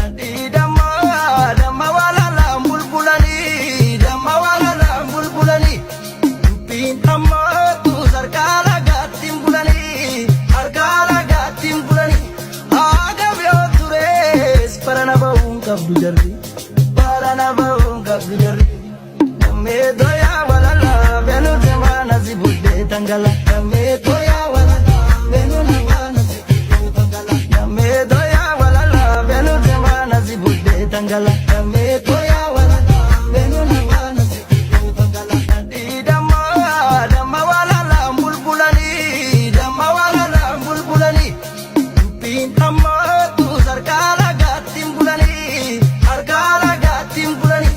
Damma walala bulbulani, damma walala bulbulani. Dubbiin hammaatu sarkaala gaattiin bulani, harkaala gaattiin bulani. Agab yoo tures barana ba'uun qabdu jarri, barana ba'uun qabdu jarri. Dammee doyaa walala benuuti mana si buddee tangala. Dammee doyaa walala benuuti mana si buddee tangala. Dammee doyaa walala benuuti mana si buddee tangala. Dammee doyaa walala benuuti mana si buddee tangala. Damma walala bulbulani, damma walala bulbulani. Dubbiin hammaatu sarkaala gaattiin bulani, harkaala gaattiin bulani.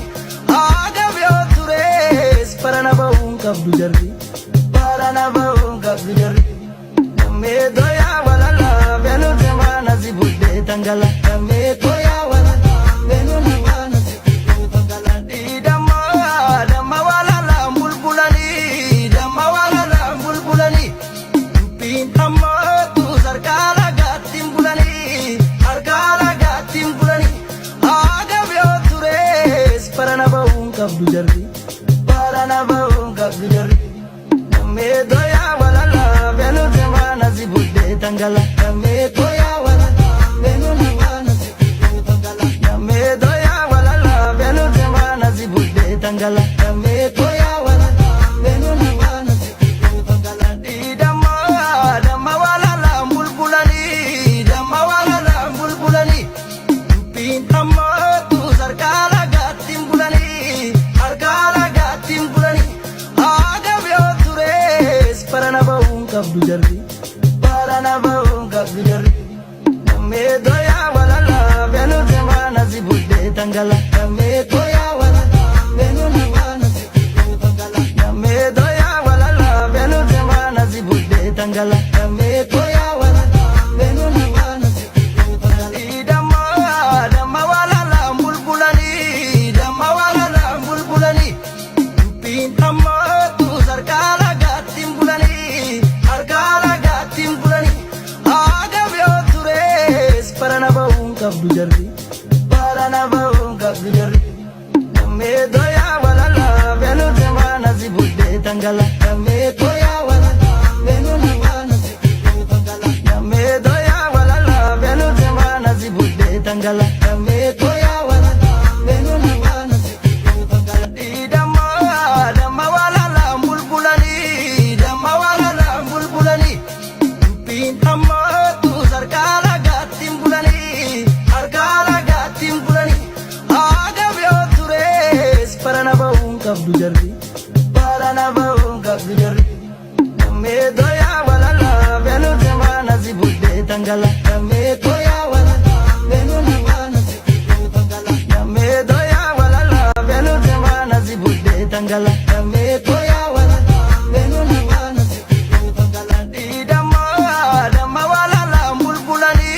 Agab yoo tures barana ba'uun qabdu jarri, barana ba'uun qabdu jarri. Dammee doyaa walala benuuti mana si buddee tangala. Dammee doyaa walala benuuti mana si buddee tangala. Damma walala bulbulani, damma walala bulbulani. Dubbiin hammaatu sarkaala gaattiin bulani, harkaala gaattiin bulani. Agab yoo tures barana ba'uun qabdu jarri, barana ba'uun qabdu jarri. Dammee doyaa walala benuuti mana si buddee tangala. Dammee doyaa walala benuuti mana si buddee tangala. Dammee doyaa walala benuuti mana si buddee tangala. Dammee doyaa walala benuuti mana si buddee tangala. Damma walala bulbulani, damma walala bulbulani. Dubbiin hammaatu sarkaala gaattiin bulani, harkaala gaattiin bulani. Agab yoo tures barana ba'uun qabdu jarri, barana ba'uun qabdu jarri. Dammee doyaa walala benuuti mana si buddee tangala. Dammee doyaa walala benuuti mana si buddee tangala. Dammee doyaa walala benuuti mana si buddee tangala. Dammee doyaa walala benuuti mana si buddee tangala. Damma walala bulbulani, damma walala bulbulani. Dubbiin hammaatu sarkaala gaattiin bulani, harkaala gaattiin bulani. Agab yoo tures barana ba'uun qabdu jarri, barana ba'uun qabdu jarri. Dammee doyaa walala benuuti mana si buddee tangala. Dammee doyaa walala benuuti mana si buddee tangala. Dammee doyaa walala benuuti mana si buddee tangala. Dammee doyaa walala benuuti mana si buddee tangala. Damma walala bulbulani, damma walala bulbulani. Dubbiin hammaatu sarkaala gaattiin bulani, harkaala gaattiin bulani. Agab yoo tures barana ba'uun qabdu jarri, barana ba'uun qabdu jarri. Dammee doyaa walala benuuti mana si buddee tangala. Dammee doyaa walala benuuti mana si buddee tangala. Dammee doyaa walala benuuti mana si buddee tangala. Dammee doyaa walala benuuti mana si buddee tangala. Damma walala bulbulani,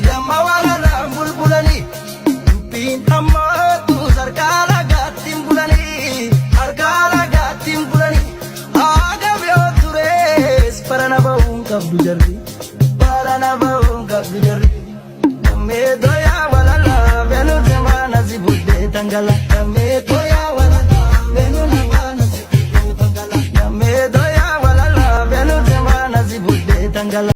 damma walala bulbulani. Dubbiin hammaatu sarkaala gaattiin bulani, harkaala gaattiin bulani. Agab yoo tures barana ba'uun qabdu jarri, barana ba'uun qabdu jarri. Dammee doyaa walala benuuti mana si buddee tangala. Dammee doyaa